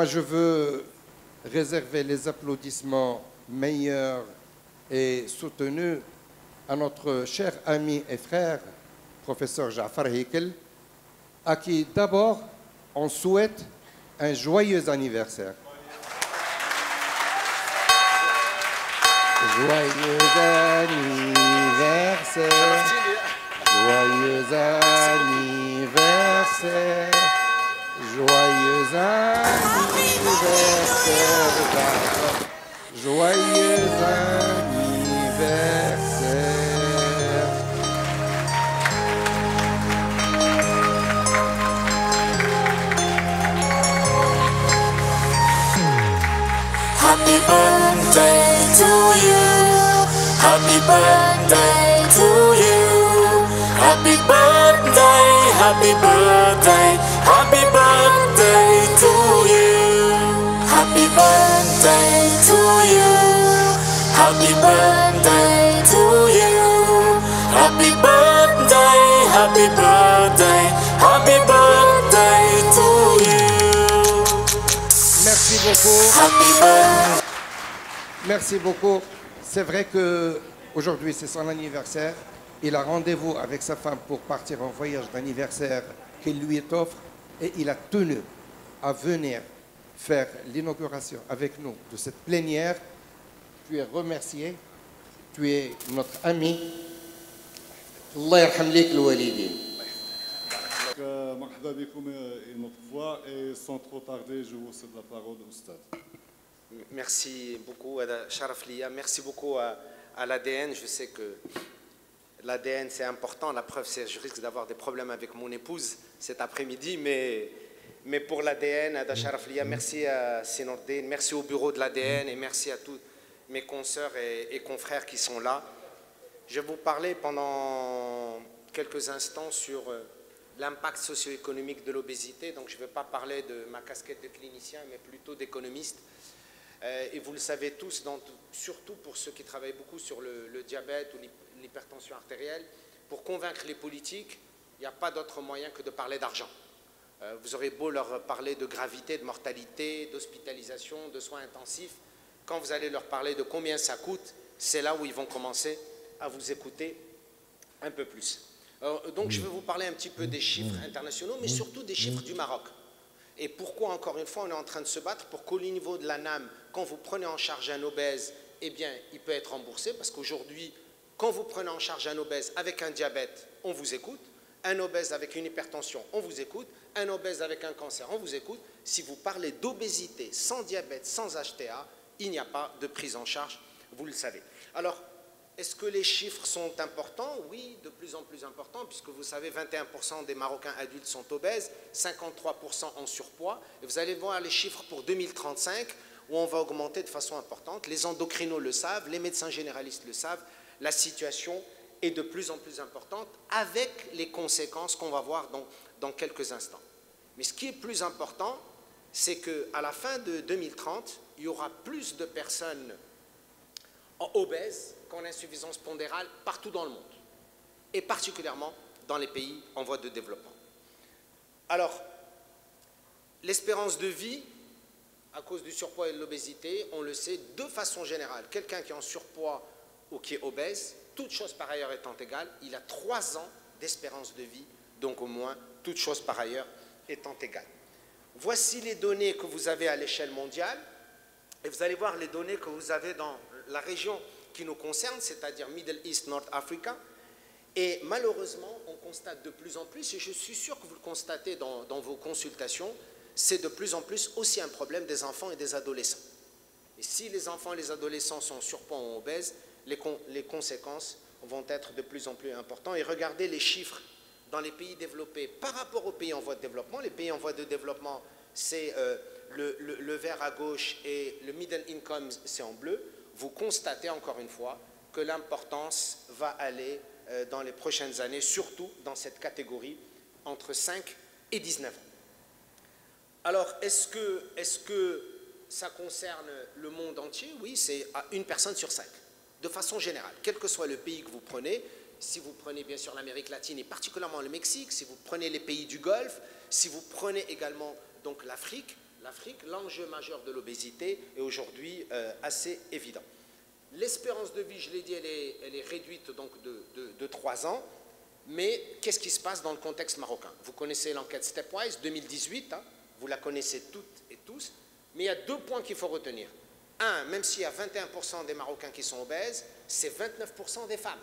Moi, je veux réserver les applaudissements meilleurs et soutenus à notre cher ami et frère, professeur Jaafar Hikel, à qui d'abord on souhaite un joyeux anniversaire. Joyeux anniversaire, joyeux anniversaire, joyeux anniversaire, joyeux anniversaire. Happy birthday to you. Happy birthday to you. Happy birthday, happy birthday, happy birthday to you. Happy birthday to you. Happy birthday to you. Happy birthday, happy birthday, happy birthday to you. Merci beaucoup. Happy birthday. Merci beaucoup. C'est vrai qu'aujourd'hui, c'est son anniversaire. Il a rendez-vous avec sa femme pour partir en voyage d'anniversaire qu'il lui offre. Et il a tenu à venir faire l'inauguration avec nous de cette plénière. Tu es remercié. Tu es notre ami. Allah yarham lik al-walidin. مرحبا بكم une autre fois et sans trop tarder, je vous cède la parole au stade. Merci beaucoup à Sharaf Liya, merci beaucoup à l'ADN. Je sais que l'ADN c'est important, la preuve c'est que je risque d'avoir des problèmes avec mon épouse cet après-midi, mais pour l'ADN, à Sharaf Liya, merci à Sinordin, merci au bureau de l'ADN et merci à tous mes consoeurs et confrères qui sont là. Je vais vous parler pendant quelques instants sur l'impact socio-économique de l'obésité. Donc je ne vais pas parler de ma casquette de clinicien, mais plutôt d'économiste. Et vous le savez tous, surtout pour ceux qui travaillent beaucoup sur le diabète ou l'hypertension artérielle, pour convaincre les politiques, il n'y a pas d'autre moyen que de parler d'argent. Vous aurez beau leur parler de gravité, de mortalité, d'hospitalisation, de soins intensifs, quand vous allez leur parler de combien ça coûte, c'est là où ils vont commencer à vous écouter un peu plus. Donc je vais vous parler un petit peu des chiffres internationaux, mais surtout des chiffres du Maroc. Et pourquoi, encore une fois, on est en train de se battre pour qu'au niveau de la NAM, quand vous prenez en charge un obèse, eh bien, il peut être remboursé, parce qu'aujourd'hui, quand vous prenez en charge un obèse avec un diabète, on vous écoute, un obèse avec une hypertension, on vous écoute, un obèse avec un cancer, on vous écoute. Si vous parlez d'obésité sans diabète, sans HTA, il n'y a pas de prise en charge, vous le savez. Alors, est-ce que les chiffres sont importants? Oui, de plus en plus importants, puisque vous savez, 21% des Marocains adultes sont obèses, 53% en surpoids. Et vous allez voir les chiffres pour 2035, où on va augmenter de façon importante. Les endocrinos le savent, les médecins généralistes le savent. La situation est de plus en plus importante, avec les conséquences qu'on va voir dans quelques instants. Mais ce qui est plus important, c'est qu'à la fin de 2030, il y aura plus de personnes obèses qu'en insuffisance pondérale partout dans le monde, et particulièrement dans les pays en voie de développement. Alors, l'espérance de vie, à cause du surpoids et de l'obésité, on le sait, de façon générale, quelqu'un qui est en surpoids ou qui est obèse, toute chose par ailleurs étant égale, il a 3 ans d'espérance de vie, donc au moins, toute chose par ailleurs étant égale. Voici les données que vous avez à l'échelle mondiale, et vous allez voir les données que vous avez dans la région qui nous concerne, c'est-à-dire Middle East, North Africa. Et malheureusement, on constate de plus en plus, et je suis sûr que vous le constatez dans vos consultations, c'est de plus en plus aussi un problème des enfants et des adolescents. Et si les enfants et les adolescents sont surpoids ou obèses, les conséquences vont être de plus en plus importantes. Et regardez les chiffres dans les pays développés par rapport aux pays en voie de développement. Les pays en voie de développement, c'est le vert à gauche et le middle income, c'est en bleu. Vous constatez encore une fois que l'importance va aller dans les prochaines années, surtout dans cette catégorie entre 5 et 19 ans. Alors, est-ce que ça concerne le monde entier? Oui, c'est à une personne sur 5, de façon générale. Quel que soit le pays que vous prenez, si vous prenez bien sûr l'Amérique latine et particulièrement le Mexique, si vous prenez les pays du Golfe, si vous prenez également donc l'Afrique l'Afrique, l'enjeu majeur de l'obésité est aujourd'hui assez évident. L'espérance de vie, je l'ai dit, elle est réduite donc de 3 ans. Mais qu'est-ce qui se passe dans le contexte marocain? Vous connaissez l'enquête Stepwise 2018, hein, vous la connaissez toutes et tous, mais il y a 2 points qu'il faut retenir. Un, même s'il y a 21% des Marocains qui sont obèses, c'est 29% des femmes.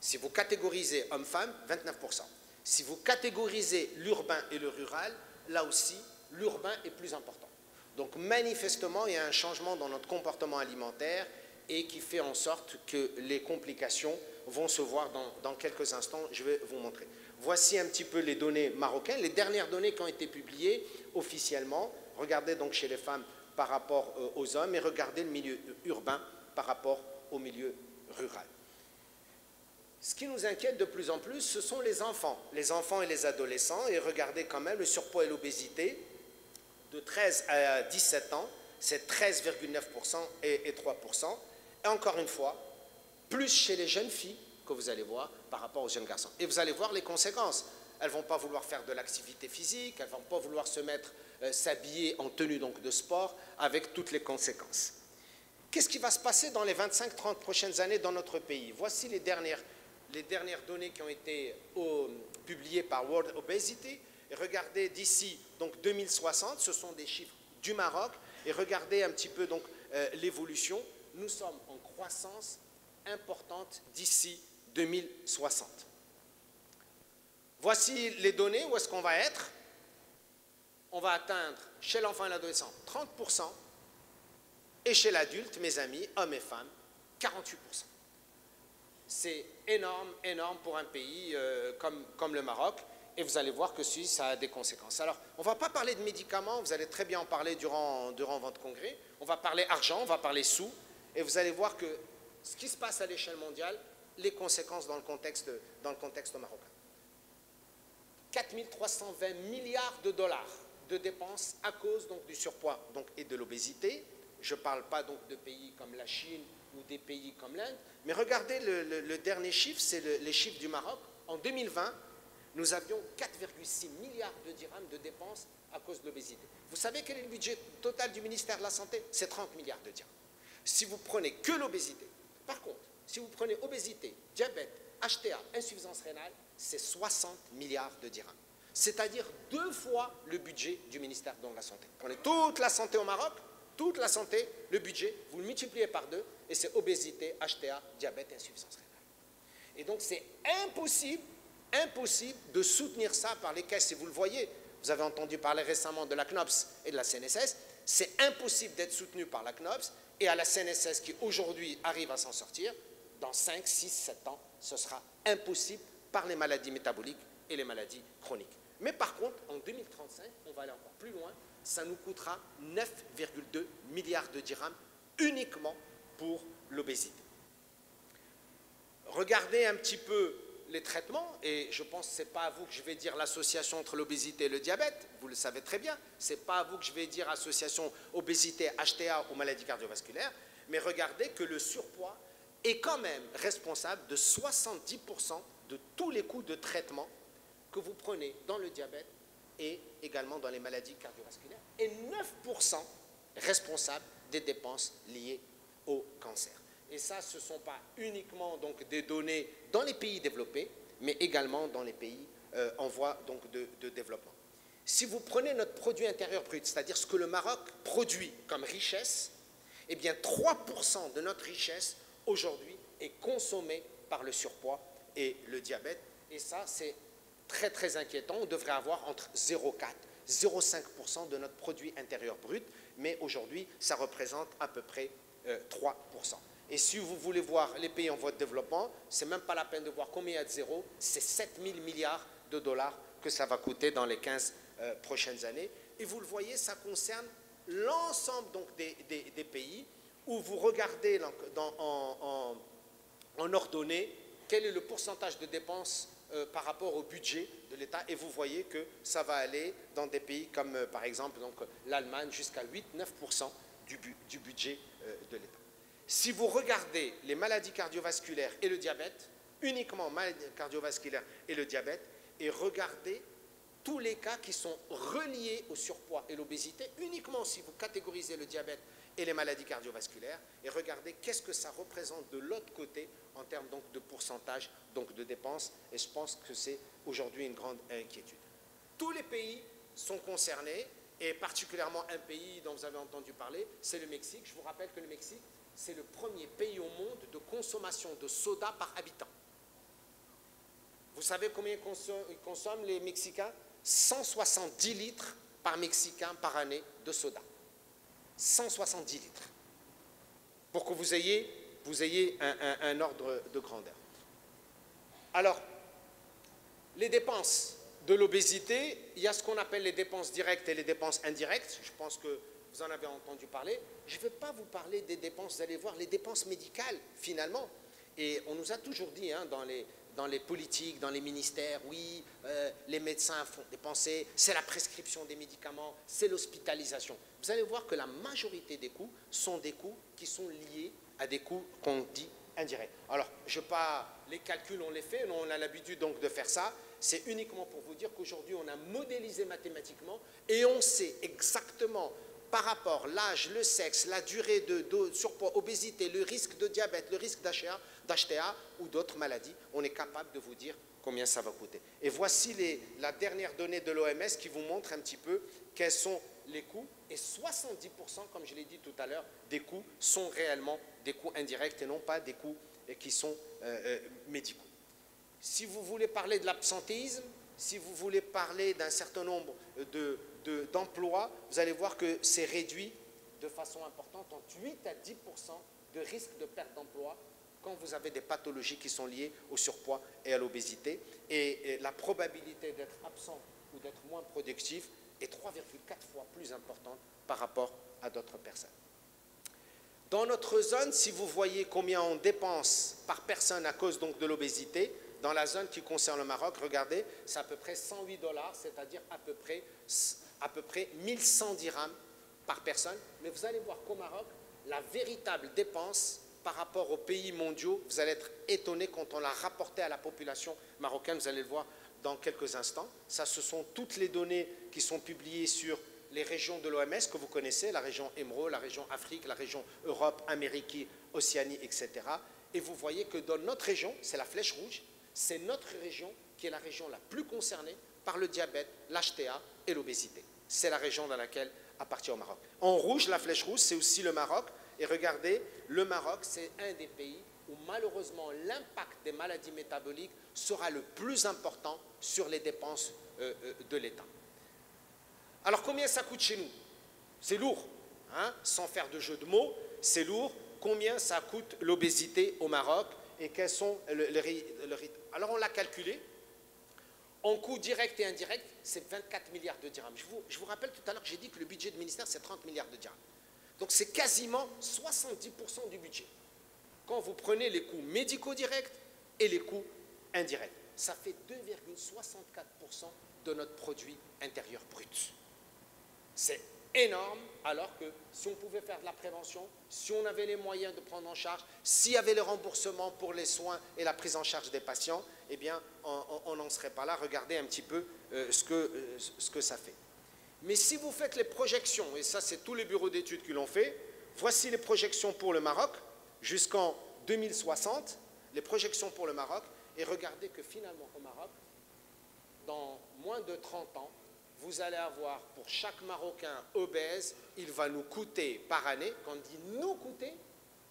Si vous catégorisez hommes-femmes, 29%. Si vous catégorisez l'urbain et le rural, là aussi, l'urbain est plus important. Donc manifestement, il y a un changement dans notre comportement alimentaire et qui fait en sorte que les complications vont se voir dans quelques instants. Je vais vous montrer. Voici un petit peu les données marocaines, les dernières données qui ont été publiées officiellement. Regardez donc chez les femmes par rapport aux hommes et regardez le milieu urbain par rapport au milieu rural. Ce qui nous inquiète de plus en plus, ce sont les enfants et les adolescents. Et regardez quand même le surpoids et l'obésité de 13 à 17 ans, c'est 13,9% et 3%. Et encore une fois, plus chez les jeunes filles que vous allez voir par rapport aux jeunes garçons. Et vous allez voir les conséquences. Elles ne vont pas vouloir faire de l'activité physique, elles ne vont pas vouloir se mettre, s'habiller en tenue donc, de sport, avec toutes les conséquences. Qu'est-ce qui va se passer dans les 25-30 prochaines années dans notre pays? Voici les dernières données qui ont été publiées par World Obesity. Et regardez d'ici donc 2060, ce sont des chiffres du Maroc. Et regardez un petit peu donc l'évolution. Nous sommes en croissance importante d'ici 2060. Voici les données, où est-ce qu'on va être? On va atteindre chez l'enfant et l'adolescent 30% et chez l'adulte, mes amis, hommes et femmes, 48%. C'est énorme, énorme pour un pays comme le Maroc. Et vous allez voir que ça a des conséquences. Alors, on ne va pas parler de médicaments, vous allez très bien en parler durant votre congrès. On va parler argent, on va parler sous. Et vous allez voir que ce qui se passe à l'échelle mondiale, les conséquences dans le contexte marocain. 4 320 milliards de dollars de dépenses à cause donc, du surpoids et de l'obésité. Je ne parle pas donc de pays comme la Chine ou des pays comme l'Inde. Mais regardez le dernier chiffre, c'est les chiffres du Maroc. En 2020, nous avions 4,6 milliards de dirhams de dépenses à cause de l'obésité. Vous savez quel est le budget total du ministère de la Santé? C'est 30 milliards de dirhams. Si vous prenez que l'obésité, par contre, si vous prenez obésité, diabète, HTA, insuffisance rénale, c'est 60 milliards de dirhams. C'est-à-dire 2 fois le budget du ministère de la Santé. Prenez toute la santé au Maroc, toute la santé, le budget, vous le multipliez par 2, et c'est obésité, HTA, diabète, insuffisance rénale. Et donc c'est impossible de soutenir ça par les caisses. Et vous le voyez, vous avez entendu parler récemment de la CNOPS et de la CNSS, c'est impossible d'être soutenu par la CNOPS et à la CNSS qui aujourd'hui arrive à s'en sortir. Dans 5, 6, 7 ans, ce sera impossible par les maladies métaboliques et les maladies chroniques. Mais par contre, en 2035, on va aller encore plus loin, ça nous coûtera 9,2 milliards de dirhams uniquement pour l'obésité. Regardez un petit peu les traitements, et je pense que ce n'est pas à vous que je vais dire l'association entre l'obésité et le diabète, vous le savez très bien, ce n'est pas à vous que je vais dire association obésité, HTA ou maladies cardiovasculaires, mais regardez que le surpoids est quand même responsable de 70% de tous les coûts de traitement que vous prenez dans le diabète et également dans les maladies cardiovasculaires, et 9% responsables des dépenses liées au cancer. Et ça, ce ne sont pas uniquement donc, des données dans les pays développés, mais également dans les pays en voie donc, de développement. Si vous prenez notre produit intérieur brut, c'est-à-dire ce que le Maroc produit comme richesse, eh bien 3% de notre richesse aujourd'hui est consommée par le surpoids et le diabète. Et ça, c'est très très inquiétant. On devrait avoir entre 0,4 et 0,5% de notre produit intérieur brut, mais aujourd'hui, ça représente à peu près 3%. Et si vous voulez voir les pays en voie de développement, ce n'est même pas la peine de voir combien il y a de zéro, c'est 7 000 milliards de dollars que ça va coûter dans les 15 prochaines années. Et vous le voyez, ça concerne l'ensemble des pays où vous regardez en ordonnée quel est le pourcentage de dépenses par rapport au budget de l'État, et vous voyez que ça va aller dans des pays comme par exemple l'Allemagne jusqu'à 8-9% du budget de l'État. Si vous regardez les maladies cardiovasculaires et le diabète, uniquement maladies cardiovasculaires et le diabète, et regardez tous les cas qui sont reliés au surpoids et l'obésité, uniquement si vous catégorisez le diabète et les maladies cardiovasculaires, et regardez qu'est-ce que ça représente de l'autre côté en termes donc de pourcentage donc de dépenses, et je pense que c'est aujourd'hui une grande inquiétude. Tous les pays sont concernés, et particulièrement un pays dont vous avez entendu parler, c'est le Mexique. Je vous rappelle que le Mexique, c'est le premier pays au monde de consommation de soda par habitant. Vous savez combien consomment les Mexicains? 170 litres par Mexicain par année de soda. 170 litres. Pour que vous ayez un ordre de grandeur. Alors, les dépenses de l'obésité, il y a ce qu'on appelle les dépenses directes et les dépenses indirectes. Je pense que vous en avez entendu parler. Je ne vais pas vous parler des dépenses, vous allez voir, les dépenses médicales, finalement. Et on nous a toujours dit, hein, dans les politiques, dans les ministères, oui, les médecins font dépenser, c'est la prescription des médicaments, c'est l'hospitalisation. Vous allez voir que la majorité des coûts sont des coûts qui sont liés à des coûts qu'on dit indirects. Alors, je ne vais pas, les calculs, on les fait, on a l'habitude donc de faire ça. C'est uniquement pour vous dire qu'aujourd'hui, on a modélisé mathématiquement et on sait exactement par rapport à l'âge, le sexe, la durée de surpoids, obésité, le risque de diabète, le risque d'HTA ou d'autres maladies, on est capable de vous dire combien ça va coûter. Et voici la dernière donnée de l'OMS qui vous montre un petit peu quels sont les coûts. Et 70%, comme je l'ai dit tout à l'heure, des coûts sont réellement des coûts indirects et non pas des coûts qui sont médicaux. Si vous voulez parler de l'absentéisme, si vous voulez parler d'un certain nombre d'emplois, vous allez voir que c'est réduit de façon importante, entre 8 à 10% de risque de perte d'emploi quand vous avez des pathologies qui sont liées au surpoids et à l'obésité. Et la probabilité d'être absent ou d'être moins productif est 3,4 fois plus importante par rapport à d'autres personnes. Dans notre zone, si vous voyez combien on dépense par personne à cause donc de l'obésité, dans la zone qui concerne le Maroc, regardez, c'est à peu près 108 $, c'est-à-dire à peu près 1100 dirhams par personne. Mais vous allez voir qu'au Maroc, la véritable dépense par rapport aux pays mondiaux, vous allez être étonné quand on l'a rapporté à la population marocaine, vous allez le voir dans quelques instants. Ça, ce sont toutes les données qui sont publiées sur les régions de l'OMS que vous connaissez, la région Émeraude, la région Afrique, la région Europe, Amérique, Océanie, etc. Et vous voyez que dans notre région, c'est la flèche rouge, c'est notre région qui est la région la plus concernée par le diabète, l'HTA et l'obésité. C'est la région dans laquelle appartient au Maroc. En rouge, la flèche rouge, c'est aussi le Maroc. Et regardez, le Maroc, c'est un des pays où malheureusement l'impact des maladies métaboliques sera le plus important sur les dépenses de l'État. Alors combien ça coûte chez nous? C'est lourd, hein? Sans faire de jeu de mots, c'est lourd. Combien ça coûte l'obésité au Maroc et quels sont le rythme? Alors on l'a calculé, en coût direct et indirect, c'est 24 milliards de dirhams. Je vous rappelle tout à l'heure que j'ai dit que le budget du ministère, c'est 30 milliards de dirhams. Donc c'est quasiment 70% du budget. Quand vous prenez les coûts médicaux directs et les coûts indirects, ça fait 2,64% de notre produit intérieur brut. C'est énorme, alors que si on pouvait faire de la prévention, si on avait les moyens de prendre en charge, s'il y avait le remboursement pour les soins et la prise en charge des patients, eh bien, on n'en serait pas là. Regardez un petit peu ce que ça fait. Mais si vous faites les projections, et ça c'est tous les bureaux d'études qui l'ont fait, voici les projections pour le Maroc jusqu'en 2060, les projections pour le Maroc, et regardez que finalement au Maroc, dans moins de 30 ans, vous allez avoir pour chaque Marocain obèse, il va nous coûter par année, quand on dit nous coûter,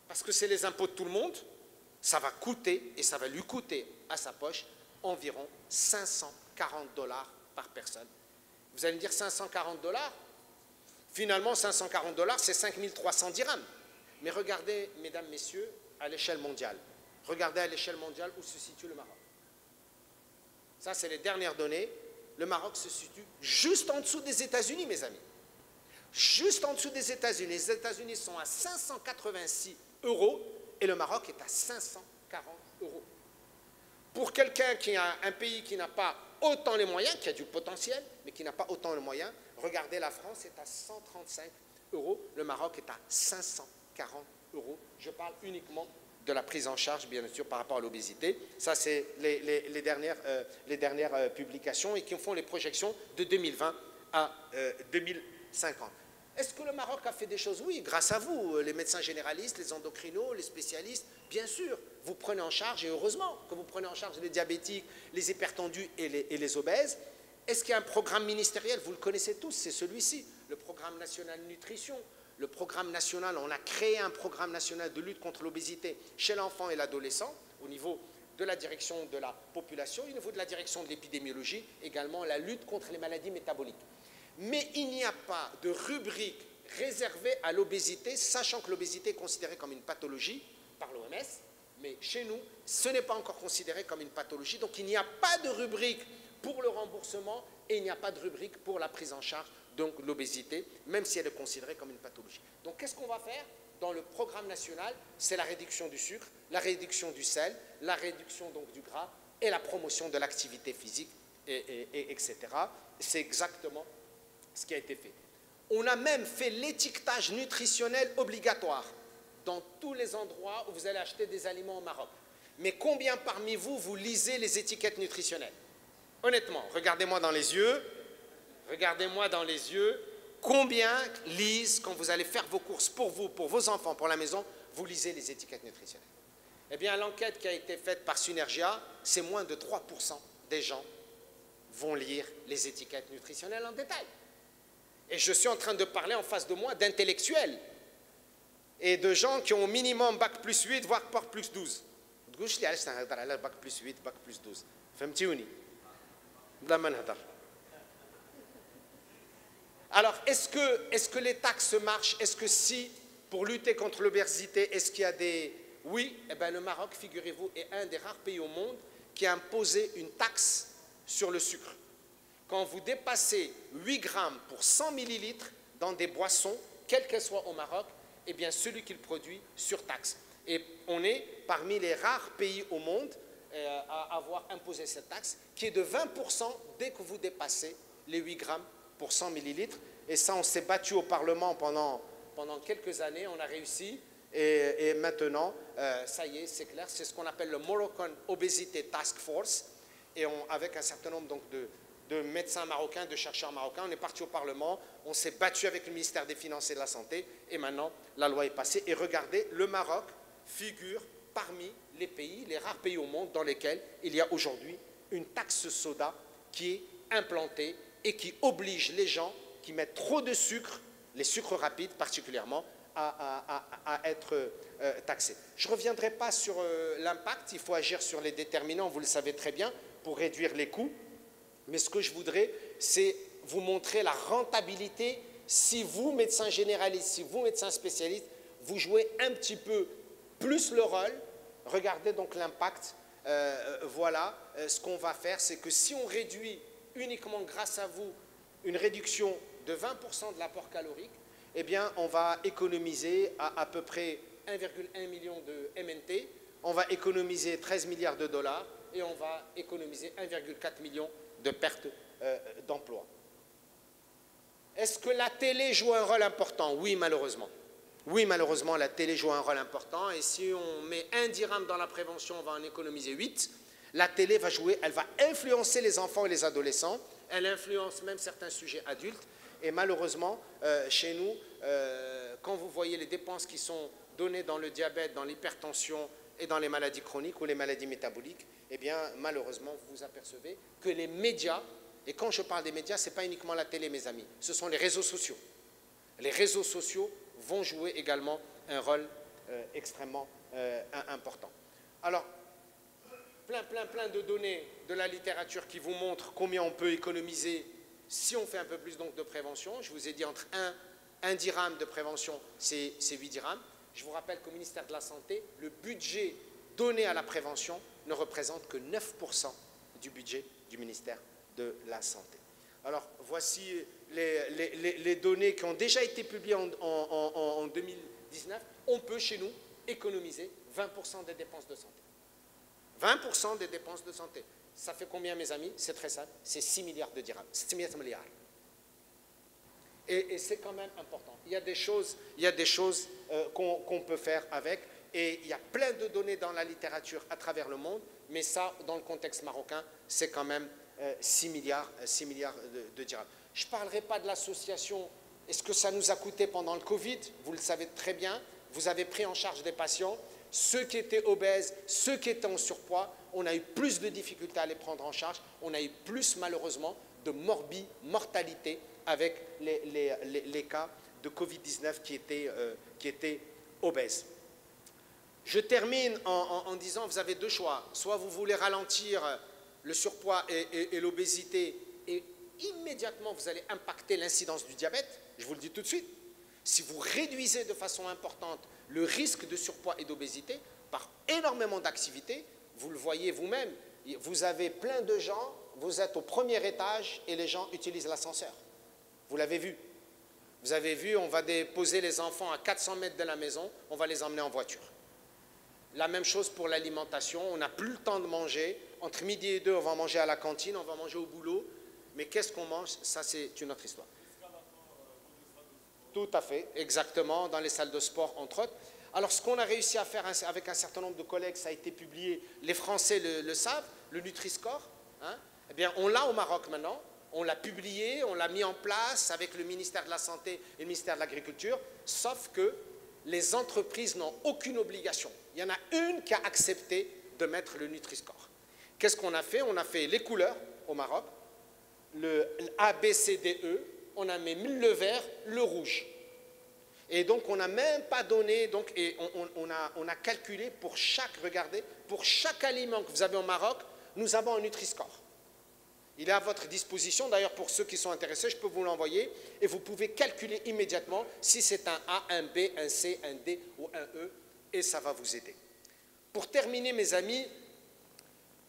parce que c'est les impôts de tout le monde, ça va coûter et ça va lui coûter à sa poche environ 540 $ par personne. Vous allez me dire 540 $, finalement 540 $, c'est 5300 dirhams. Mais regardez, mesdames, messieurs, à l'échelle mondiale. Regardez à l'échelle mondiale où se situe le Maroc. Ça, c'est les dernières données. Le Maroc se situe juste en dessous des États-Unis, mes amis. Juste en dessous des États-Unis. Les États-Unis sont à 586 € et le Maroc est à 540 €. Pour quelqu'un qui a un pays qui n'a pas autant les moyens, qui a du potentiel, mais qui n'a pas autant les moyens, regardez, la France est à 135 €, le Maroc est à 540 euros. Je parle uniquement de la prise en charge, bien sûr, par rapport à l'obésité. Ça, c'est les dernières publications et qui font les projections de 2020 à 2050. Est-ce que le Maroc a fait des choses? Oui, grâce à vous, les médecins généralistes, les endocrinos, les spécialistes, bien sûr, vous prenez en charge, et heureusement que vous prenez en charge les diabétiques, les hypertendus et les obèses. Est-ce qu'il y a un programme ministériel? Vous le connaissez tous, c'est celui-ci, le programme national nutrition. Le programme national, on a créé un programme national de lutte contre l'obésité chez l'enfant et l'adolescent au niveau de la direction de la population, au niveau de la direction de l'épidémiologie, également la lutte contre les maladies métaboliques. Mais il n'y a pas de rubrique réservée à l'obésité, sachant que l'obésité est considérée comme une pathologie par l'OMS, mais chez nous, ce n'est pas encore considéré comme une pathologie, donc il n'y a pas de rubrique pour le remboursement et il n'y a pas de rubrique pour la prise en charge, donc l'obésité, même si elle est considérée comme une pathologie. Donc qu'est-ce qu'on va faire dans le programme national? C'est la réduction du sucre, la réduction du sel, la réduction donc du gras et la promotion de l'activité physique, etc. C'est exactement ce qui a été fait. On a même fait l'étiquetage nutritionnel obligatoire dans tous les endroits où vous allez acheter des aliments au Maroc. Mais combien parmi vous, vous lisez les étiquettes nutritionnelles? Honnêtement, regardez-moi dans les yeux. Regardez-moi dans les yeux. Combien lisent, quand vous allez faire vos courses pour vous, pour vos enfants, pour la maison, vous lisez les étiquettes nutritionnelles? Eh bien, l'enquête qui a été faite par Synergia, c'est moins de 3% des gens vont lire les étiquettes nutritionnelles en détail. Et je suis en train de parler en face de moi d'intellectuels et de gens qui ont au minimum bac plus 8, voire bac plus 12. bac plus 8, bac plus 12. فهمتوني؟ بلا ما نهضر. Alors, est-ce que les taxes marchent? Est-ce que si, pour lutter contre l'obésité, est-ce qu'il y a des... Oui, eh bien, le Maroc, figurez-vous, est un des rares pays au monde qui a imposé une taxe sur le sucre. Quand vous dépassez 8 grammes pour 100 millilitres dans des boissons, quelles qu'elles soient au Maroc, eh bien, celui qui le produit surtaxe. Et on est parmi les rares pays au monde à avoir imposé cette taxe, qui est de 20% dès que vous dépassez les 8 grammes pour 100 millilitres. Et ça, on s'est battu au Parlement pendant quelques années, on a réussi. Et maintenant, ça y est, c'est clair, c'est ce qu'on appelle le Moroccan Obesity Task Force. Et avec un certain nombre donc, de médecins marocains, de chercheurs marocains, on est parti au Parlement, on s'est battu avec le ministère des Finances et de la Santé, et maintenant, la loi est passée. Et regardez, le Maroc figure parmi les pays, les rares pays au monde dans lesquels il y a aujourd'hui une taxe soda qui est implantée et qui oblige les gens qui mettent trop de sucre, les sucres rapides particulièrement, à être taxés. Je ne reviendrai pas sur l'impact, il faut agir sur les déterminants, vous le savez très bien, pour réduire les coûts. Mais ce que je voudrais, c'est vous montrer la rentabilité si vous, médecin généraliste, si vous, médecin spécialiste, vous jouez un petit peu plus le rôle. Regardez donc l'impact. Voilà, ce qu'on va faire, c'est que si on réduit uniquement grâce à vous une réduction de 20% de l'apport calorique, eh bien, on va économiser à peu près 1,1 million de MNT, on va économiser 13 milliards de dollars et on va économiser 1,4 million de pertes d'emplois. Est-ce que la télé joue un rôle important? Oui, malheureusement. Oui, malheureusement, la télé joue un rôle important. Et si on met 1 dirham dans la prévention, on va en économiser 8. La télé va jouer, elle va influencer les enfants et les adolescents. Elle influence même certains sujets adultes. Et malheureusement, chez nous, quand vous voyez les dépenses qui sont données dans le diabète, dans l'hypertension et dans les maladies chroniques ou les maladies métaboliques, eh bien, malheureusement, vous vous apercevez que les médias, et quand je parle des médias, ce n'est pas uniquement la télé, mes amis, ce sont les réseaux sociaux. Les réseaux sociaux vont jouer également un rôle extrêmement important. Alors, plein de données de la littérature qui vous montrent combien on peut économiser si on fait un peu plus donc, de prévention. Je vous ai dit entre 1 dirham de prévention, c'est 8 dirhams. Je vous rappelle qu'au ministère de la Santé, le budget donné à la prévention ne représente que 9% du budget du ministère de la Santé. Alors, voici les données qui ont déjà été publiées en 2019. On peut, chez nous, économiser 20% des dépenses de santé. 20% des dépenses de santé. Ça fait combien, mes amis? C'est très simple, c'est 6 milliards de dirhams. 6 milliards. Et c'est quand même important. Il y a des choses qu'on peut faire avec. Et il y a plein de données dans la littérature à travers le monde. Mais ça, dans le contexte marocain, c'est quand même 6 milliards de dirhams. Je ne parlerai pas de l'association. Est-ce que ça nous a coûté pendant le Covid? Vous le savez très bien. Vous avez pris en charge des patients. Ceux qui étaient obèses, ceux qui étaient en surpoids, on a eu plus de difficultés à les prendre en charge. On a eu plus, malheureusement, de mortalité avec les cas de Covid-19 qui étaient obèses. Je termine en disant, vous avez deux choix. Soit vous voulez ralentir le surpoids et l'obésité, et immédiatement vous allez impacter l'incidence du diabète. Je vous le dis tout de suite. Si vous réduisez de façon importante le risque de surpoids et d'obésité par énormément d'activités, vous le voyez vous-même, vous avez plein de gens, vous êtes au premier étage et les gens utilisent l'ascenseur. Vous l'avez vu. Vous avez vu, on va déposer les enfants à 400 mètres de la maison, on va les emmener en voiture. La même chose pour l'alimentation, on n'a plus le temps de manger. Entre midi et 2, on va manger à la cantine, on va manger au boulot. Mais qu'est-ce qu'on mange? Ça, c'est une autre histoire. Tout à fait, exactement, dans les salles de sport, entre autres. Alors, ce qu'on a réussi à faire avec un certain nombre de collègues, ça a été publié, les Français le savent, le Nutri-Score, hein, eh bien, on l'a au Maroc maintenant, on l'a publié, on l'a mis en place avec le ministère de la Santé et le ministère de l'Agriculture, sauf que les entreprises n'ont aucune obligation. Il y en a une qui a accepté de mettre le Nutri-Score. Qu'est-ce qu'on a fait? On a fait les couleurs au Maroc, le A, B, C, D, E, on a mis le vert, le rouge. Et donc, on n'a même pas donné, donc, et on a calculé pour chaque, regardez, pour chaque aliment que vous avez au Maroc, nous avons un Nutri-Score. Il est à votre disposition, d'ailleurs, pour ceux qui sont intéressés, je peux vous l'envoyer, et vous pouvez calculer immédiatement si c'est un A, un B, un C, un D ou un E, et ça va vous aider. Pour terminer, mes amis,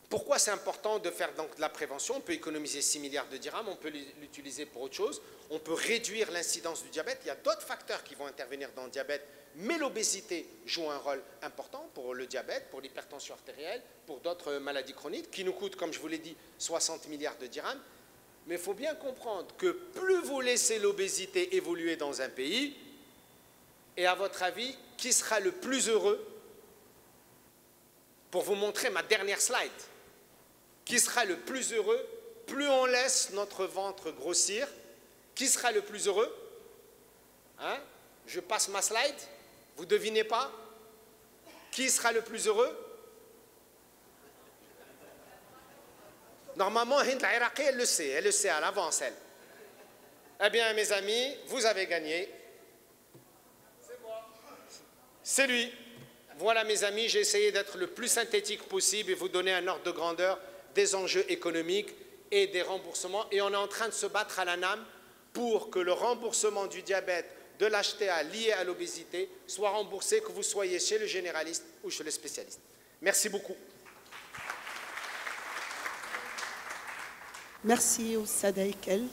pourquoi c'est important de faire donc de la prévention? On peut économiser 6 milliards de dirhams, on peut l'utiliser pour autre chose, on peut réduire l'incidence du diabète. Il y a d'autres facteurs qui vont intervenir dans le diabète, mais l'obésité joue un rôle important pour le diabète, pour l'hypertension artérielle, pour d'autres maladies chroniques, qui nous coûtent, comme je vous l'ai dit, 60 milliards de dirhams. Mais il faut bien comprendre que plus vous laissez l'obésité évoluer dans un pays, et à votre avis, qui sera le plus heureux? Pour vous montrer ma dernière slide. Qui sera le plus heureux? Plus on laisse notre ventre grossir, qui sera le plus heureux? Hein? Je passe ma slide. Vous devinez pas? Qui sera le plus heureux? Normalement, Hind l'Iraqi, elle le sait à l'avance, elle. Eh bien, mes amis, vous avez gagné. C'est moi. C'est lui. Voilà, mes amis, j'ai essayé d'être le plus synthétique possible et vous donner un ordre de grandeur des enjeux économiques et des remboursements. Et on est en train de se battre à l'ANAM pour que le remboursement du diabète, de l'HTA lié à l'obésité, soit remboursé, que vous soyez chez le généraliste ou chez le spécialiste. Merci beaucoup. Merci Oussada Ekel.